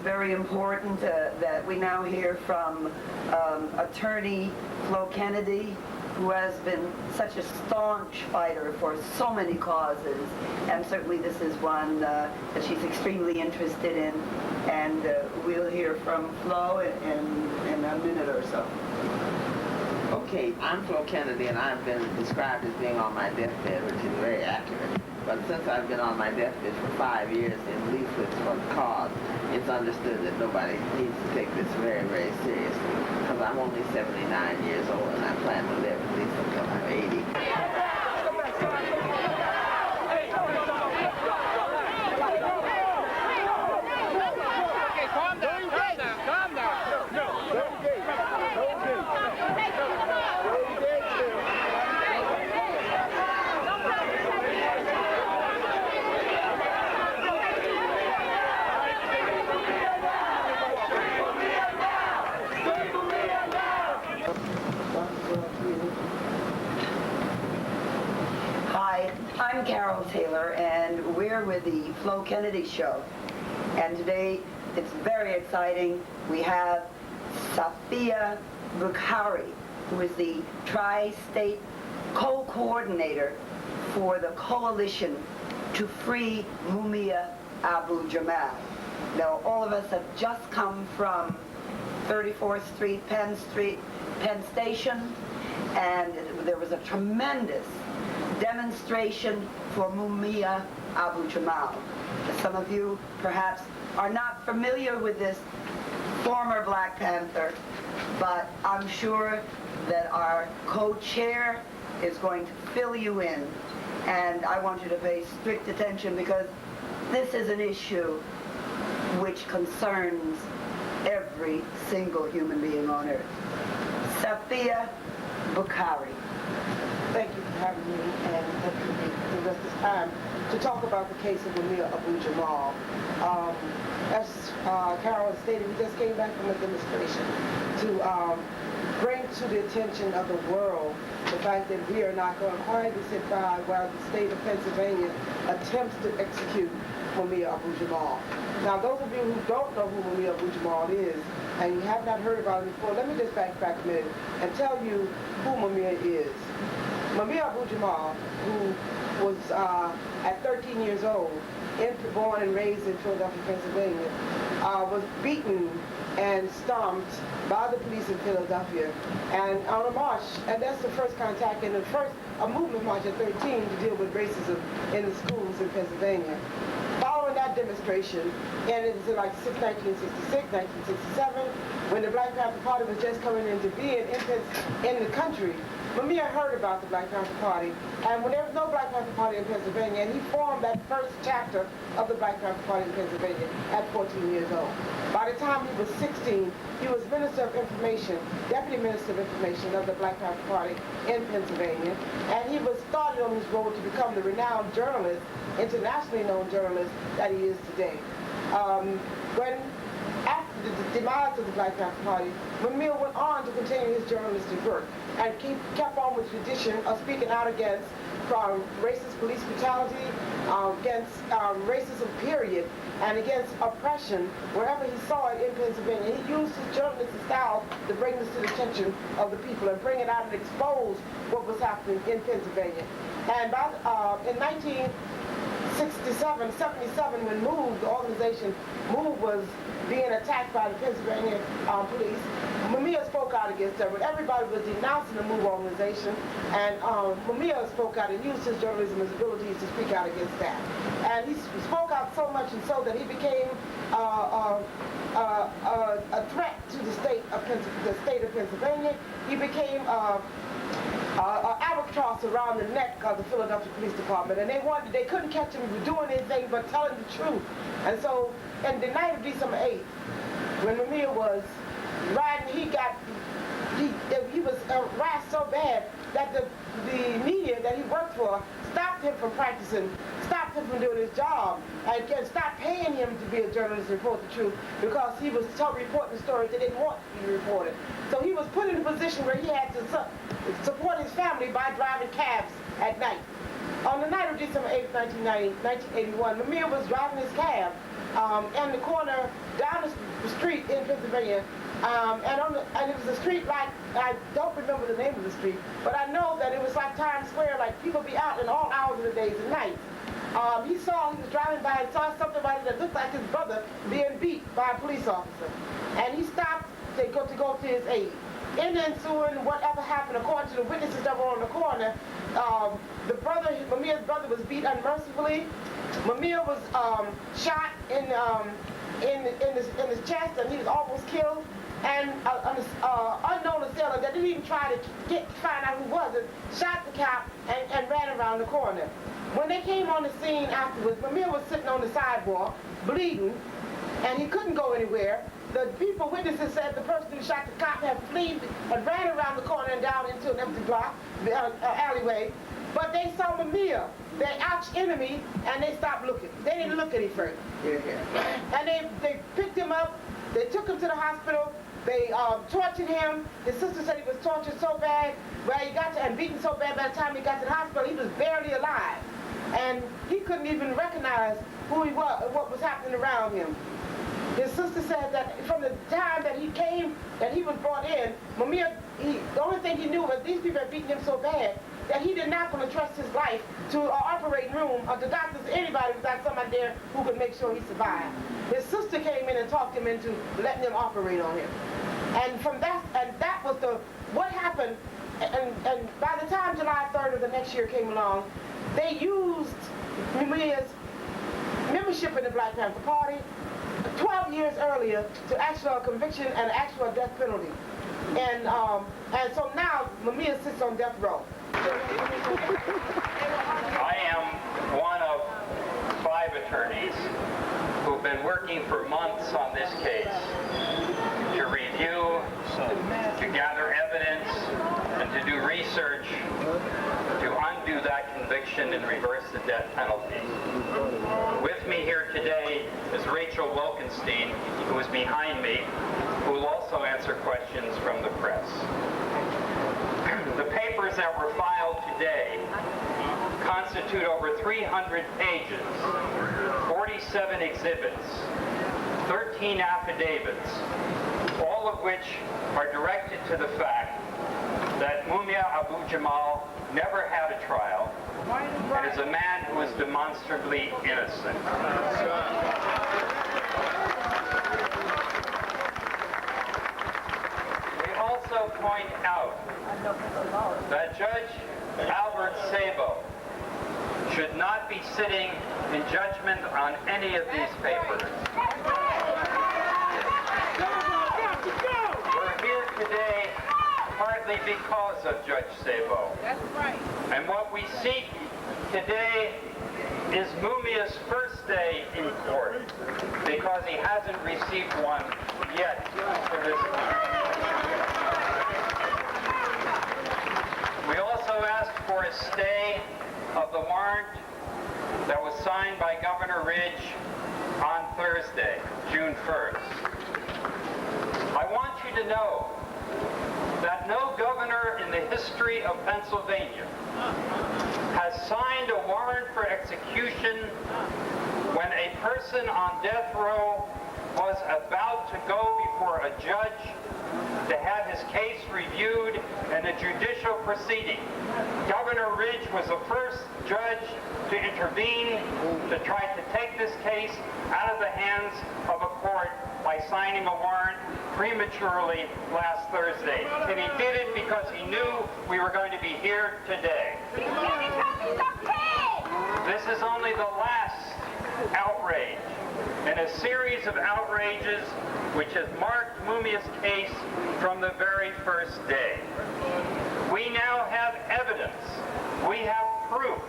very important that we now hear from attorney Flo Kennedy, who has been such a staunch fighter for so many causes, and certainly this is one that she's extremely interested in, and we'll hear from Flo in a minute or so. Okay, I'm Flo Kennedy, and I've been described as being on my deathbed, which is very accurate. But since I've been on my deathbed for 5 years in leaflets for the cause, it's understood that nobody needs to take this very, very seriously. Because I'm only 79 years old, and I plan to live at least until I'm 80. I'm Carol Taylor, and we're with the Flo Kennedy Show. And today, it's very exciting. We have Sofia Bukhari, who is the tri-state co-coordinator for the coalition to free Mumia Abu-Jamal. Now, all of us have just come from 34th Street, Penn Station, and there was a tremendous demonstration for Mumia Abu-Jamal. Some of you perhaps are not familiar with this former Black Panther, but I'm sure that our co-chair is going to fill you in, and I want you to pay strict attention because this is an issue which concerns every single human being on earth. Sofia Bukhari. Thank you for having me and letting me give us this time to talk about the case of Mumia Abu-Jamal. As Carol stated, we just came back from a demonstration to bring to the attention of the world the fact that we are not going to quietly sit by while the state of Pennsylvania attempts to execute Mumia Abu-Jamal. Now, those of you who don't know who Mumia Abu-Jamal is, and you have not heard about it before, let me just backtrack a minute and tell you who Mumia is. Mumia Abu-Jamal, who was at 13 years old, born and raised in Philadelphia, Pennsylvania, was beaten and stomped by the police in Philadelphia, and on a march, and that's the first contact and a movement march at 13 to deal with racism in the schools in Pennsylvania. Following that demonstration, and it was like 1966, 1967, when the Black Panther Party was just coming into being in the country, Mumia heard about the Black Panther Party, and when there was no Black Panther Party in Pennsylvania, and he formed that first chapter of the Black Panther Party in Pennsylvania at 14 years old. By the time he was 16, he was Minister of Information, Deputy Minister of Information of the Black Panther Party in Pennsylvania, and he was started on his road to become the renowned journalist, internationally known journalist that he is today. After the demise of the Black Panther Party, Mumia went on to continue his journalistic work and kept on with tradition of speaking out against racist police brutality, against racism period, and against oppression wherever he saw it in Pennsylvania. He used his journalistic style to bring this to the attention of the people and bring it out and expose what was happening in Pennsylvania. And in 77, when MOVE, the organization MOVE, was being attacked by the Pennsylvania police, Mumia spoke out against that. But everybody was denouncing the MOVE organization, and Mumia spoke out and used his journalism, his abilities to speak out against that. And he spoke out so much and so that he became a threat to the state of Pennsylvania. He became albatross around the neck of the Philadelphia Police Department, and they couldn't catch him doing anything but telling the truth. And so, in the night of December 8th, when Mumia was riding, he was harassed so bad that the media that he worked for stopped him from practicing, stopped him from doing his job, and stopped paying him to be a journalist and report the truth because he was reporting stories they didn't want to be reported. So he was put in a position where he had to support his family by driving cabs at night. On the night of December 8, 1981, Mumia was driving his cab in the corner down the street in Pennsylvania. And it was a street like, I don't remember the name of the street, but I know that it was like Times Square, like people be out in all hours of the days and nights. He was driving by and saw something about it that looked like his brother being beat by a police officer. And he stopped to go to his aid. In the ensuing, whatever happened, according to the witnesses that were on the corner, Mumia's brother was beat unmercifully. Mumia was shot in his chest, and he was almost killed. And an unknown assailant that didn't even try to find out who was it, shot the cop and ran around the corner. When they came on the scene afterwards, Mumia was sitting on the sidewalk, bleeding, and he couldn't go anywhere. The witnesses said the person who shot the cop had ran around the corner and down into an empty block, alleyway. But they saw Mumia, their arch enemy, and they stopped looking. They didn't look any further. And they picked him up, they took him to the hospital, they tortured him. His sister said he was tortured so bad, and beaten so bad by the time he got to the hospital, he was barely alive. And he couldn't even recognize who he was, what was happening around him. His sister said that from the time that he was brought in, Mumia, the only thing he knew was these people had beaten him so bad that he did not want to trust his life to an operating room or to doctors or anybody without somebody there who could make sure he survived. His sister came in and talked him into letting them operate on him. And that was what happened. And by the time July 3rd of the next year came along, they used Mumia's membership in the Black Panther Party 12 years earlier to actual conviction and actual death penalty. And so now Mumia sits on death row. I am one of 5 attorneys who've been working for months on this case to review, to gather evidence, and to do research to undo that conviction and reverse the death penalty. With me here today is Rachel Wilkenstein, who is behind me, who will also answer questions from the press. The papers that were filed today constitute over 300 pages, 47 exhibits, 13 affidavits, all of which are directed to the fact that Mumia Abu-Jamal never had a trial and is a man who is demonstrably innocent. We also point out that Judge Sabo should not be sitting in judgment on any of these papers. We're here today partly because of Judge Sabo. That's right. And what we seek today is Mumia's first day in court, because he hasn't received one yet to this time. We also asked for a stay of the warrant that was signed by Governor Ridge on Thursday, June 1st. I want you to know that no governor in the history of Pennsylvania has signed a warrant for execution when a person on death row was about to go before a judge to have his case reviewed in a judicial proceeding. Governor Ridge was the first judge to intervene to try to take this case out of the hands of a court by signing a warrant prematurely last Thursday. And he did it because he knew we were going to be here today. This is only the last outrage in a series of outrages which has marked Mumia's case from the very first day. We now have evidence, we have proof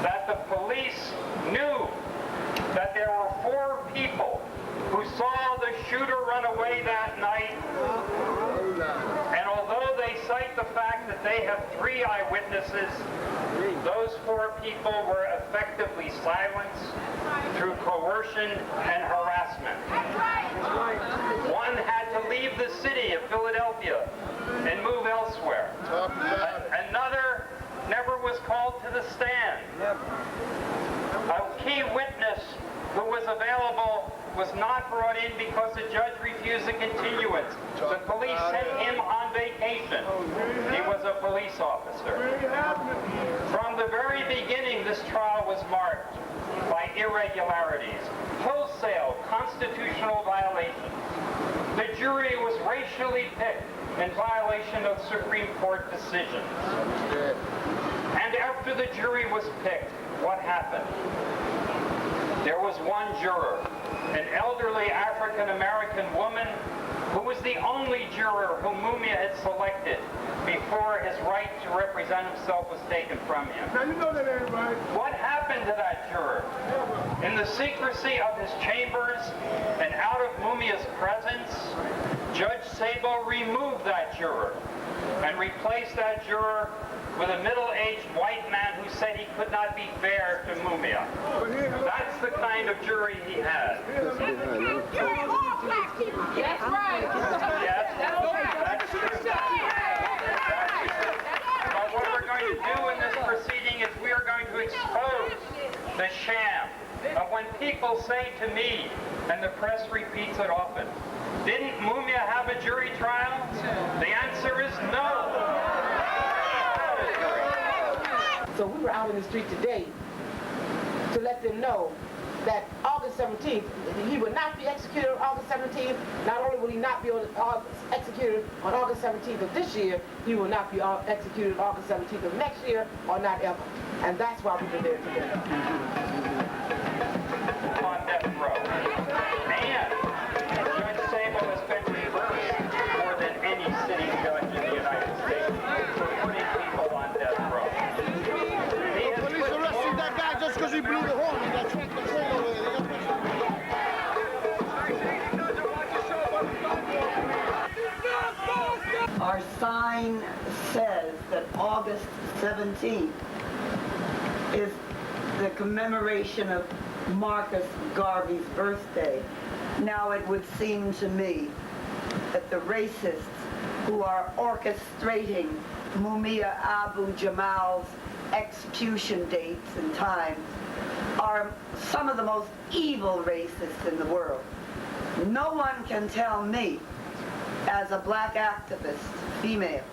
that the police knew that there were 4 people who saw the shooter run away that night. And although they cite the fact that they have 3 eyewitnesses, those 4 people were effectively silenced through coercion and harassment. One had to leave the city of Philadelphia and move elsewhere. Another never was called to the stand. A key witness who was available was not brought in because the judge refused a continuance. The police sent him on vacation. He was a police officer. From the very beginning, this trial was marked by irregularities, wholesale constitutional violations. The jury was racially picked in violation of Supreme Court decisions. And after the jury was picked, what happened? There was one juror, an elderly African-American woman who was the only juror whom Mumia had selected before his right to represent himself was taken from him. Now you know that ain't right. What happened to that juror? In the secrecy of his chambers and out of Mumia's presence, Judge Sabo removed that juror and replaced that juror with a middle-aged white man who said he could not be fair to Mumia. That's the kind of jury he had. You're all black people. That's right. Yes, that's true. But what we're going to do in this proceeding is we are going to expose the sham of when people say to me, and the press repeats it often, didn't Mumia have a jury trial? The answer is no. So we were out in the street today to let them know that August 17th, he would not be executed on August 17th. Not only will he not be executed on August 17th of this year, he will not be executed on August 17th of next year, or not ever. And that's why we've been there today. On death row. And Judge Sabo has been reversed more than any sitting judge in the United States for putting people on death row. He has Police arrested that guy just because he blew the horn. He got tracked the train over there. Our sign says that August 17th is the commemoration of Marcus Garvey's birthday. Now it would seem to me that the racists who are orchestrating Mumia Abu-Jamal's execution dates and times are some of the most evil racists in the world. No one can tell me, as a black activist, female,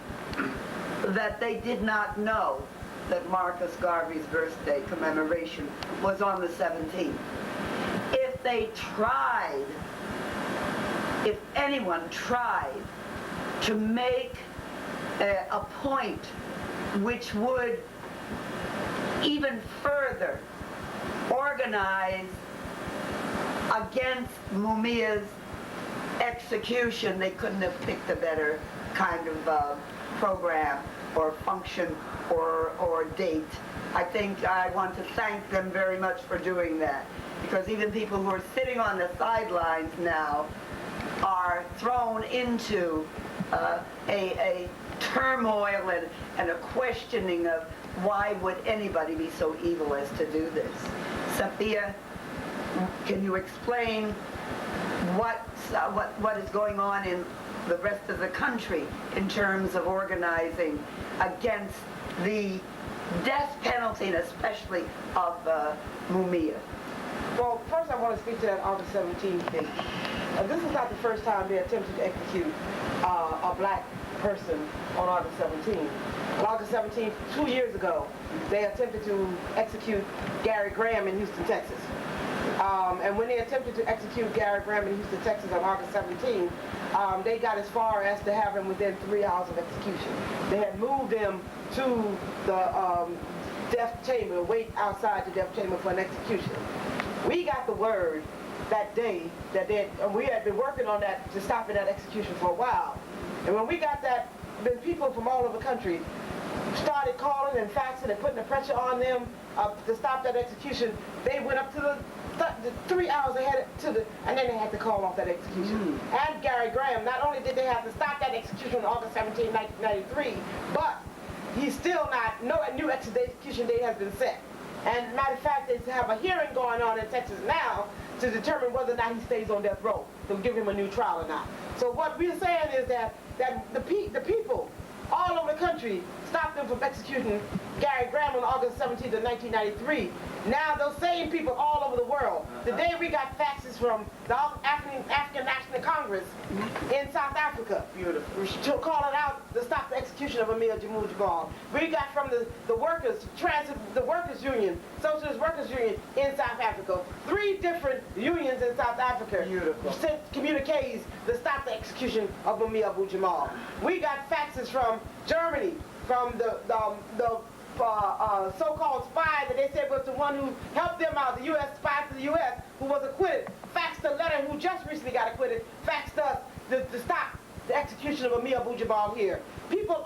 that they did not know that Marcus Garvey's birthday commemoration was on the 17th. If they tried, if anyone tried to make a point which would even further organize against Mumia's execution, they couldn't have picked a better kind of program or function or date. I think I want to thank them very much for doing that, because even people who are sitting on the sidelines now are thrown into a turmoil and a questioning of why would anybody be so evil as to do this. Sofia, can you explain what is going on in the rest of the country in terms of organizing against the death penalty, and especially of Mumia? Well, first I want to speak to that August 17th date. This is not the first time they attempted to execute a black person on August 17th. On August 17th, 2 years ago, they attempted to execute Gary Graham in Houston, Texas. And when they attempted to execute Gary Graham in Houston, Texas on August 17th, they got as far as to have him within 3 hours of execution. They had moved him to the death chamber, wait outside the death chamber for an execution. We got the word that day that we had been working on that to stop that execution for a while. And when we got that, then people from all over the country started calling and faxing and putting the pressure on them to stop that execution. They went up to the 3 hours ahead and then they had to call off that execution. And Gary Graham, not only did they have to stop that execution on August 17, 1993, but he's still not, no new execution date has been set. And matter of fact, they have a hearing going on in Texas now to determine whether or not he stays on death row, to give him a new trial or not. So what we're saying is that the people all over the country stopped them from executing Gary Graham on August 17th of 1993. Now those same people all over the world. Today we got faxes from the African National Congress in South Africa. Beautiful. Calling out to stop the execution of Mumia Abu-Jamal. We got from the workers, the workers union, Socialist Workers Union in South Africa. 3 different unions in South Africa sent communiques to stop the execution of Mumia Abu-Jamal. We got faxes from Germany, from the so-called spy that they said was the one who helped them out, the U.S. spy for the U.S. who was acquitted, faxed a letter, who just recently got acquitted, faxed us to stop the execution of Mumia Abu-Jamal here. People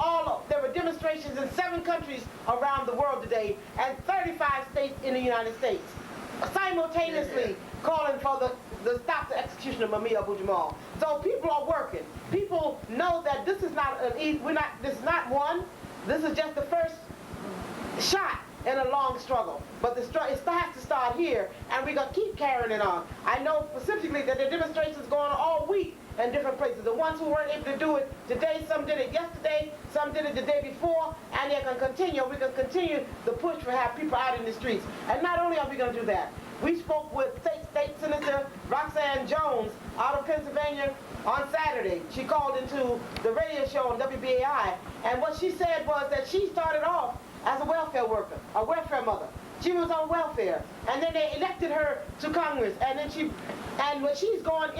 there were demonstrations in 7 countries around the world today and 35 states in the United States, simultaneously calling for the stop the execution of Mumia Abu-Jamal. So people are working. People know that this is not this is not one. This is just the first shot in a long struggle. But it has to start here, and we're going to keep carrying it on. I know specifically that there are demonstrations going on all week in different places. The ones who weren't able to do it today, some did it yesterday, some did it the day before, and they're going to continue. We're going to continue the push for have people out in the streets. And not only are we going to do that, we spoke with State Senator Roxanne Jones out of Pennsylvania on Saturday. She called into the radio show on WBAI, and what she said was that she started off as a welfare worker, a welfare mother. She was on welfare, and then they elected her to Congress, and then she was going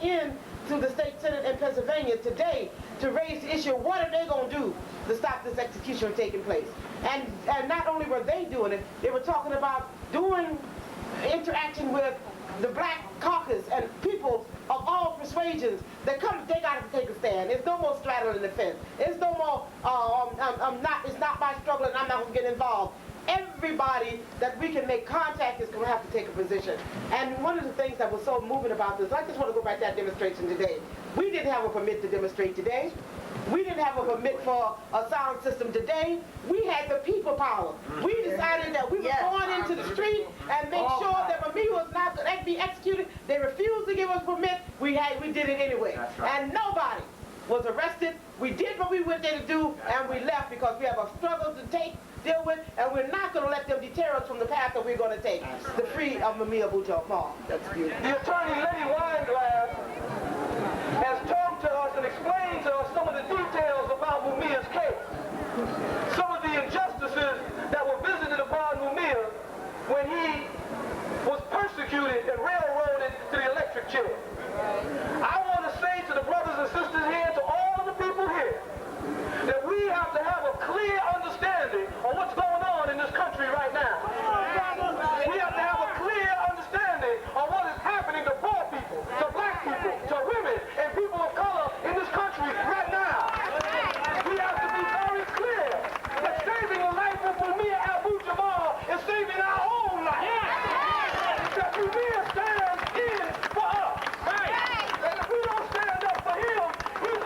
in to the state senate in Pennsylvania today to raise the issue of what are they going to do to stop this execution from taking place. And not only were they doing it, they were talking about interacting with the black caucus and people of all persuasions that they got to take a stand. There's no more straddling the fence. There's no more, it's not my struggle and I'm not going to get involved. Everybody that we can make contact is going to have to take a position. And one of the things that was so moving about this, I just want to go back to that demonstration today. We didn't have a permit to demonstrate today. We didn't have a permit for a sound system today. We had the people power. We decided that we were going into the street and make sure that Mumia was not going to be executed. They refused to give us permit. We did it anyway. And nobody was arrested. We did what we went there to do, and we left because we have a struggle to deal with, and we're not going to let them deter us from the path that we're going to take, the free of Mumia Abu-Jamal. That's beautiful. The attorney, Lady Wineglass, has talked to us and explained to us some of the details about Mumia's case. Some of the injustices that were visited upon Mumia when he was persecuted and railroaded to the electric chair. I want to say to the brothers and sisters here, to all of the people here, that we have to have a clear understanding of what's going on in this country right now. We have to have a clear understanding of what is happening to poor people, to black people, to women, and people of color in this country right now. We have to be very clear that saving the life of Mumia Abu-Jamal is saving our own life. That Mumia stands in for us. And if we don't stand up for him, he's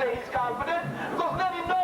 say he's confident, because then he knows